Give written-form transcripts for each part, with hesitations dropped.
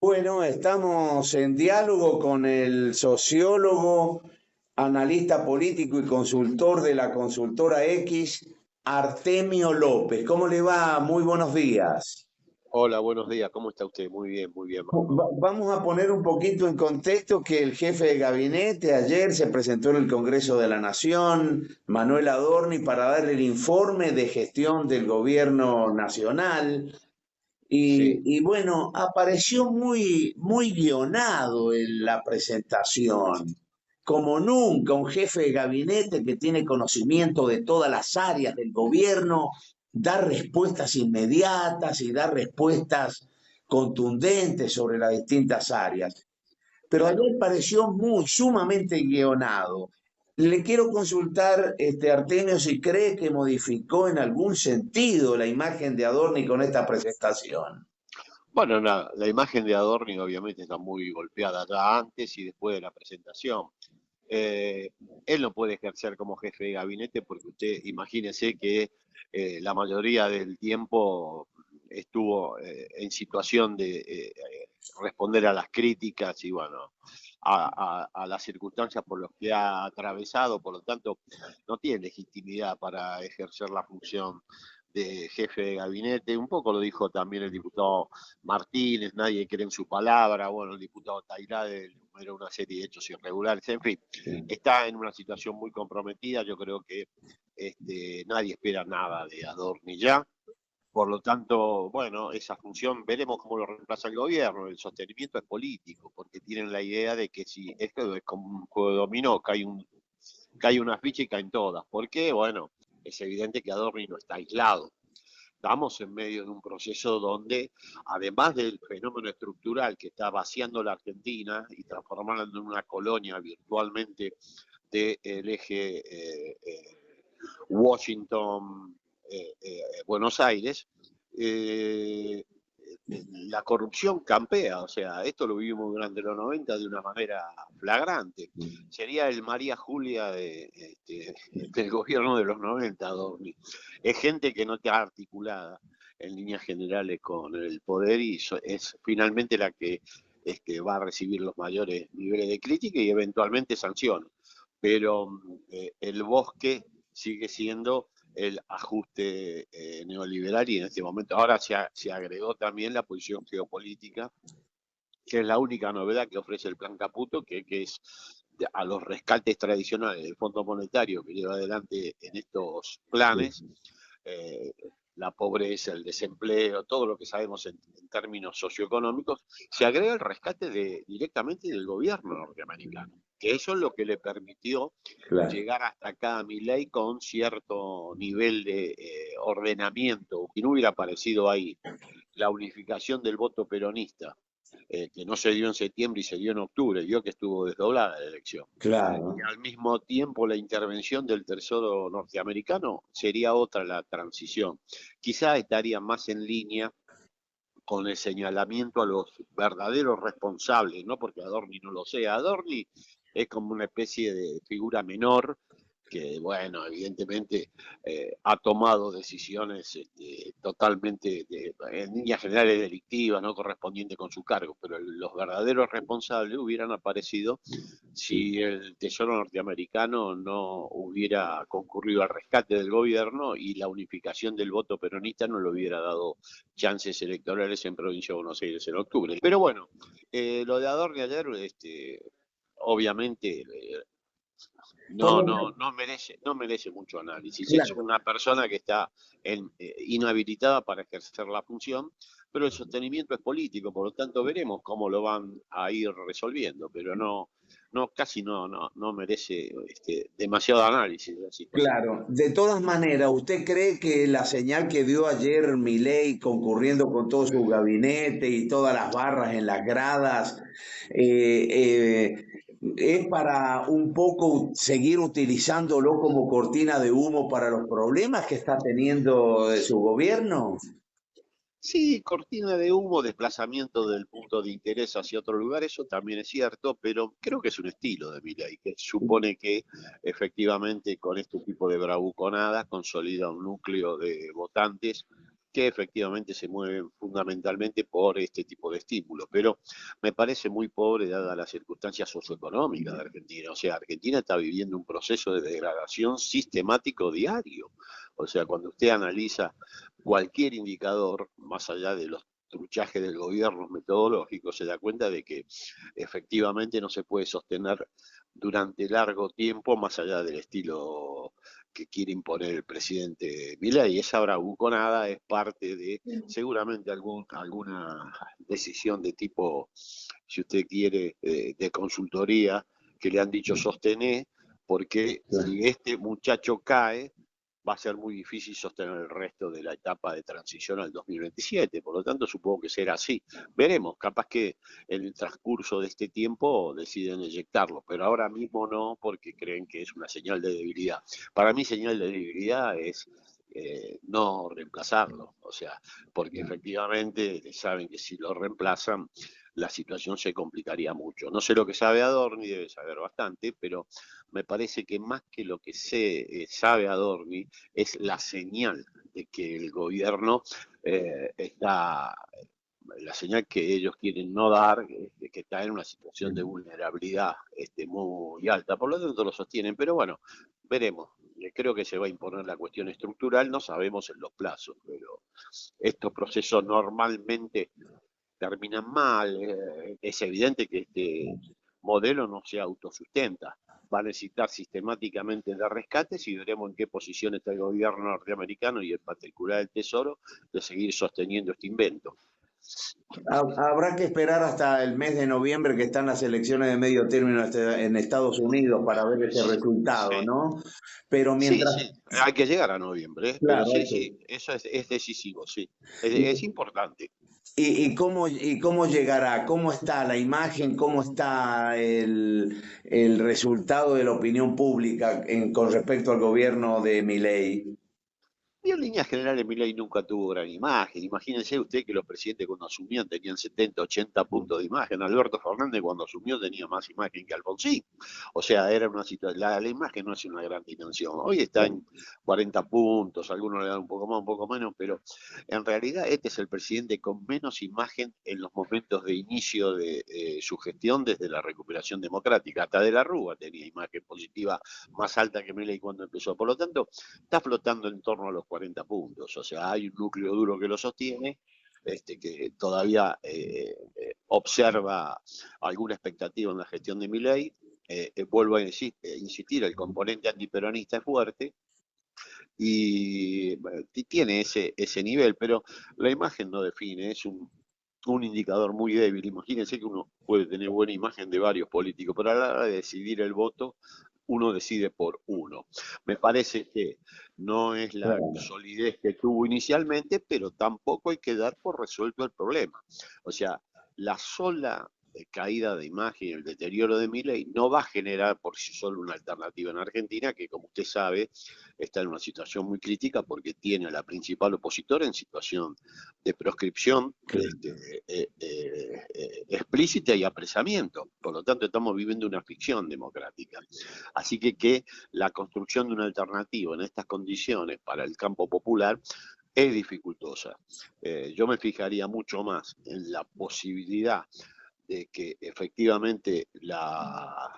Bueno, estamos en diálogo con el sociólogo, analista político y consultor de la consultora X, Artemio López. ¿Cómo le va? Muy buenos días. Hola, buenos días. ¿Cómo está usted? Muy bien, Mauro. Vamos a poner un poquito en contexto que el jefe de gabinete ayer se presentó en el Congreso de la Nación, Manuel Adorni, para dar el informe de gestión del gobierno nacional. Sí, Y bueno, apareció muy guionado en la presentación, como nunca un jefe de gabinete que tiene conocimiento de todas las áreas del gobierno, da respuestas inmediatas y da respuestas contundentes sobre las distintas áreas. Pero claro. ayer pareció sumamente guionado. Le quiero consultar, Artemio, si cree que modificó en algún sentido la imagen de Adorni con esta presentación. Bueno, la imagen de Adorni obviamente está muy golpeada ya antes y después de la presentación. Eh, Él no puede ejercer como jefe de gabinete porque usted imagínese que la mayoría del tiempo estuvo en situación de responder a las críticas y bueno, a las circunstancias por las que ha atravesado, por lo tanto, no tiene legitimidad para ejercer la función de jefe de gabinete. Un poco lo dijo también el diputado Martínez, nadie cree en su palabra, bueno, el diputado Tairade era una serie de hechos irregulares, en fin, está en una situación muy comprometida, yo creo que nadie espera nada de Adorni ya, por lo tanto, bueno, esa función veremos cómo lo reemplaza el gobierno. El sostenimiento es político, porque tienen la idea de que si esto es como un juego de dominó, cae una ficha y caen todas. ¿Por qué? Bueno, es evidente que Adorni no está aislado. Estamos en medio de un proceso donde, además del fenómeno estructural que está vaciando la Argentina y transformándola en una colonia virtualmente del eje Washington, Buenos Aires, eh, la corrupción campea, o sea, esto lo vivimos durante los 90 de una manera flagrante. Sería el María Julia del gobierno de los 90, Dorni. Es gente que no está articulada en líneas generales con el poder y es finalmente la que va a recibir los mayores niveles de crítica y eventualmente sanciones. Pero el bosque sigue siendo el ajuste neoliberal y en este momento ahora se agregó también la posición geopolítica, que es la única novedad que ofrece el plan Caputo, que es a los rescates tradicionales del Fondo Monetario que lleva adelante en estos planes, eh, la pobreza, el desempleo, todo lo que sabemos en términos socioeconómicos, se agrega el rescate directamente del gobierno norteamericano, que eso es lo que le permitió Claro. llegar hasta acá a Milei con cierto nivel de ordenamiento, que no hubiera aparecido ahí la unificación del voto peronista, que no se dio en septiembre y se dio en octubre, vio que estuvo desdoblada la elección. Y Claro. al mismo tiempo la intervención del Tesoro norteamericano sería otra la transición. Quizá estaría más en línea con el señalamiento a los verdaderos responsables, no porque Adorni no lo sea. Adorni es como una especie de figura menor que, bueno, evidentemente ha tomado decisiones totalmente, en líneas generales, delictivas, no correspondientes con su cargo, pero los verdaderos responsables hubieran aparecido si el Tesoro norteamericano no hubiera concurrido al rescate del gobierno y la unificación del voto peronista no le hubiera dado chances electorales en Provincia de Buenos Aires en octubre. Pero bueno, lo de Adorni ayer, obviamente, Por lo no merece mucho análisis. Es claro. una persona que está inhabilitada para ejercer la función, pero el sostenimiento es político, por lo tanto veremos cómo lo van a ir resolviendo, pero casi no merece demasiado análisis la situación. Claro, de todas maneras, ¿usted cree que la señal que dio ayer Milei concurriendo con todo su gabinete y todas las barras en las gradas es para un poco seguir utilizándolo como cortina de humo para los problemas que está teniendo de su gobierno? Sí, cortina de humo, desplazamiento del punto de interés hacia otro lugar, eso también es cierto, pero creo que es un estilo de Milei, que supone que efectivamente con este tipo de bravuconadas consolida un núcleo de votantes que efectivamente se mueven fundamentalmente por este tipo de estímulos, pero me parece muy pobre dada las circunstancias socioeconómicas de Argentina. O sea, Argentina está viviendo un proceso de degradación sistemático diario. O sea, cuando usted analiza cualquier indicador, más allá de los truchajes del gobierno metodológicos, se da cuenta de que efectivamente no se puede sostener durante largo tiempo más allá del estilo que quiere imponer el presidente Milei. Esa bravuconada es parte de seguramente alguna decisión de tipo, si usted quiere, de consultoría que le han dicho sostener, porque si este muchacho cae, va a ser muy difícil sostener el resto de la etapa de transición al 2027. Por lo tanto, supongo que será así. Veremos, capaz que en el transcurso de este tiempo deciden eyectarlo, pero ahora mismo no, porque creen que es una señal de debilidad. Para mí, señal de debilidad es no reemplazarlo, o sea, porque efectivamente saben que si lo reemplazan, la situación se complicaría mucho. No sé lo que sabe Adorni, debe saber bastante, pero me parece que más que lo que sabe Adorni, es la señal de que el gobierno está, la señal que ellos quieren no dar, de que está en una situación de vulnerabilidad muy alta. Por lo tanto lo sostienen, pero bueno, veremos. Creo que se va a imponer la cuestión estructural, no sabemos en los plazos, pero estos procesos normalmente terminan mal. Es evidente que este modelo no se autosustenta. Va a necesitar sistemáticamente de rescates y veremos en qué posición está el gobierno norteamericano y en particular el Tesoro de seguir sosteniendo este invento. Habrá que esperar hasta el mes de noviembre, que están las elecciones de medio término en Estados Unidos, para ver ese resultado, Sí, ¿no? Pero sí, mientras, sí, hay que llegar a noviembre, pero claro, sí, sí, eso es decisivo, sí, es ¿Y, importante. y cómo llegará? ¿Cómo está la imagen? ¿Cómo está el resultado de la opinión pública con respecto al gobierno de Milei? Y en líneas generales, Milei nunca tuvo gran imagen. Imagínense usted que los presidentes cuando asumían tenían 70, 80 puntos de imagen. Alberto Fernández cuando asumió tenía más imagen que Alfonsín. O sea, era una situación. La imagen no es una gran dimensión. Hoy está en 40 puntos, algunos le dan un poco más, un poco menos, pero en realidad este es el presidente con menos imagen en los momentos de inicio de su gestión desde la recuperación democrática. Hasta De la Rúa tenía imagen positiva más alta que Milei cuando empezó. Por lo tanto, está flotando en torno a los 40 puntos, o sea, hay un núcleo duro que lo sostiene, que todavía observa alguna expectativa en la gestión de Milei. Vuelvo a insistir, el componente antiperonista es fuerte y tiene ese nivel, pero la imagen no define, es un indicador muy débil. Imagínense que uno puede tener buena imagen de varios políticos, pero a la hora de decidir el voto, uno decide por uno. Me parece que no es la Claro. solidez que tuvo inicialmente, pero tampoco hay que dar por resuelto el problema. O sea, la sola caída de imagen y el deterioro de Milei no va a generar por sí solo una alternativa en Argentina, que como usted sabe está en una situación muy crítica porque tiene a la principal opositora en situación de proscripción explícita y apresamiento. Por lo tanto, estamos viviendo una ficción democrática. Así que la construcción de una alternativa en estas condiciones para el campo popular es dificultosa. Yo me fijaría mucho más en la posibilidad de que efectivamente la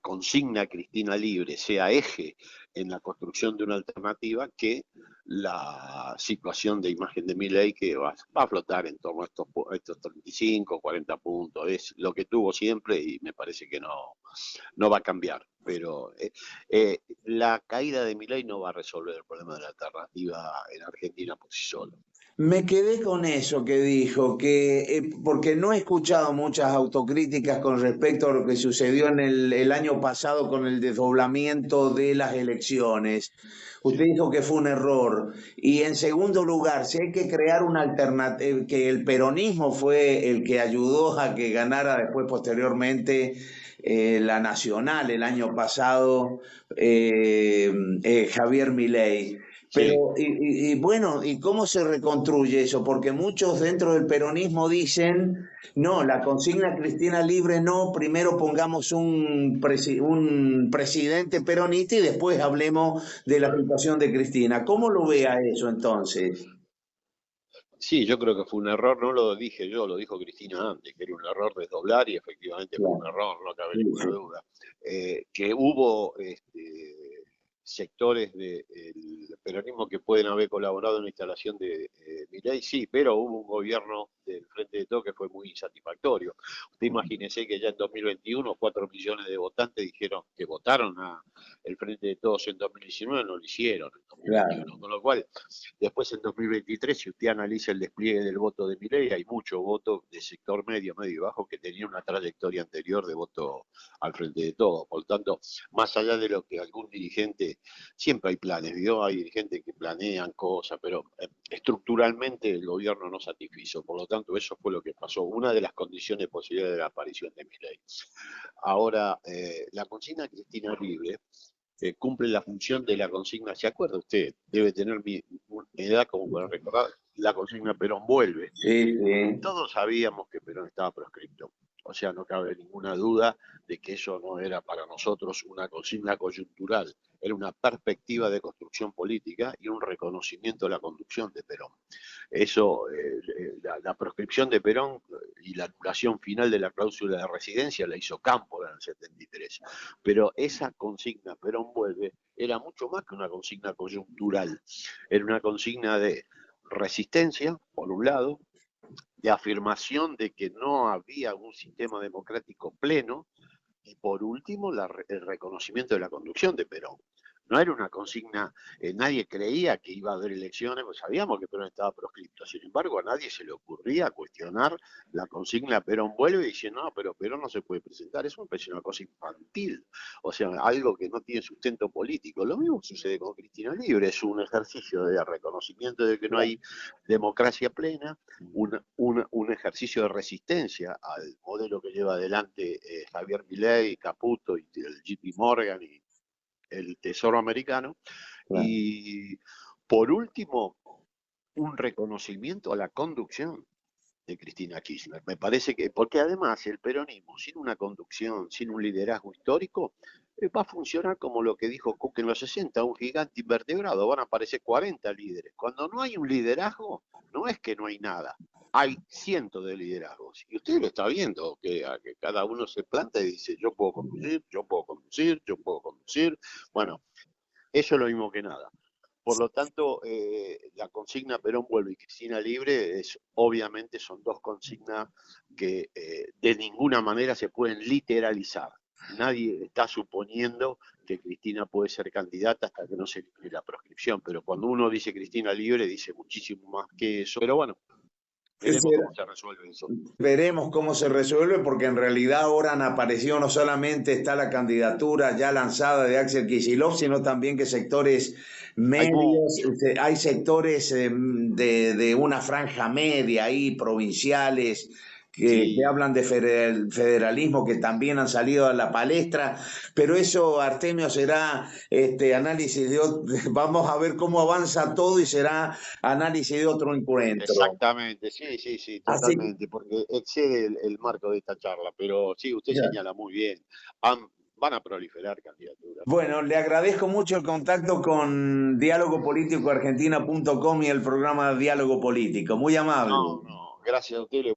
consigna Cristina Libre sea eje en la construcción de una alternativa que la situación de imagen de Milei que va a flotar en torno a estos 35, 40 puntos. Es lo que tuvo siempre y me parece que no va a cambiar. Pero la caída de Milei no va a resolver el problema de la alternativa en Argentina por sí solo. Me quedé con eso que dijo, porque no he escuchado muchas autocríticas con respecto a lo que sucedió en el año pasado con el desdoblamiento de las elecciones. Usted Sí. dijo que fue un error. Y en segundo lugar, si hay que crear una alternativa, que el peronismo fue el que ayudó a que ganara después, posteriormente, la nacional el año pasado, Javier Milei. Sí. Pero, bueno, ¿y cómo se reconstruye eso? Porque muchos dentro del peronismo dicen, no, la consigna Cristina Libre no, primero pongamos un presidente peronista y después hablemos de la situación de Cristina. ¿Cómo lo ve a eso entonces? Sí, yo creo que fue un error, no lo dije yo, lo dijo Cristina antes, que era un error desdoblar y efectivamente fue un Claro, error, no cabe sí, ninguna sí, duda. Que hubo sectores del peronismo que pueden haber colaborado en la instalación de Milei, sí, pero hubo un gobierno del Frente de Todos que fue muy insatisfactorio. Usted imagínese que ya en 2021 4 millones de votantes dijeron que votaron a el Frente de Todos en 2019, no lo hicieron en claro. 2021, con lo cual después en 2023, si usted analiza el despliegue del voto de Milei, hay mucho voto de sector medio, medio y bajo que tenía una trayectoria anterior de voto al Frente de Todos. Por lo tanto, más allá de lo que algún dirigente, siempre hay planes, ¿vio? Hay dirigentes que planean cosas, pero estructuralmente el gobierno no satisfizo. Por lo tanto, eso fue lo que pasó. Una de las condiciones posibles de la aparición de Milei. Ahora, la consigna Cristina Libre cumple la función de la consigna, ¿se acuerda usted? Debe tener mi edad como para recordar, la consigna Perón vuelve. Sí, sí. Todos sabíamos que Perón estaba proscripto. O sea, no cabe ninguna duda de que eso no era para nosotros una consigna coyuntural, era una perspectiva de construcción política y un reconocimiento de la conducción de Perón. Eso, la proscripción de Perón y la anulación final de la cláusula de residencia la hizo Cámpora en el 73. Pero esa consigna, Perón vuelve, era mucho más que una consigna coyuntural, era una consigna de resistencia, por un lado, de afirmación de que no había un sistema democrático pleno y por último el reconocimiento de la conducción de Perón. No era una consigna, nadie creía que iba a haber elecciones, pues sabíamos que Perón estaba proscripto. Sin embargo, a nadie se le ocurría cuestionar la consigna Perón vuelve y decir, no, pero Perón no se puede presentar. Eso me parece una cosa infantil, o sea, algo que no tiene sustento político. Lo mismo sucede con Cristina Libre, es un ejercicio de reconocimiento de que no hay democracia plena, un ejercicio de resistencia al modelo que lleva adelante Javier Milei, Caputo y el JP Morgan y el Tesoro Americano. Claro. Y por último, un reconocimiento a la conducción de Cristina Kirchner. Me parece que, porque además el peronismo, sin una conducción, sin un liderazgo histórico, va a funcionar como lo que dijo Cook en los 60, un gigante invertebrado, van a aparecer 40 líderes. Cuando no hay un liderazgo, no es que no hay nada, hay cientos de liderazgos. Y usted lo está viendo, que cada uno se planta y dice, yo puedo conducir, yo puedo conducir, yo puedo conducir. Bueno, eso es lo mismo que nada. Por lo tanto, la consigna Perón vuelve y Cristina Libre obviamente son dos consignas que de ninguna manera se pueden literalizar. Nadie está suponiendo que Cristina puede ser candidata hasta que no se libre la proscripción, pero cuando uno dice Cristina Libre dice muchísimo más que eso. Pero bueno, veremos cómo se resuelve eso. Veremos cómo se resuelve, porque en realidad ahora han aparecido, no solamente está la candidatura ya lanzada de Axel Kicillof, sino también que sectores Hay medios, mucho. hay sectores de una franja media ahí, provinciales, que Sí, hablan de federalismo, que también han salido a la palestra, pero eso, Artemio, será análisis vamos a ver cómo avanza todo y será análisis de otro encuentro. exactamente, sí, sí, sí, Así, totalmente, porque excede el marco de esta charla, pero sí, usted ya. señala muy bien, van a proliferar candidaturas. Bueno, le agradezco mucho el contacto con dialogopolíticoargentina.com y el programa Diálogo Político. Muy amable. No, no, gracias a usted.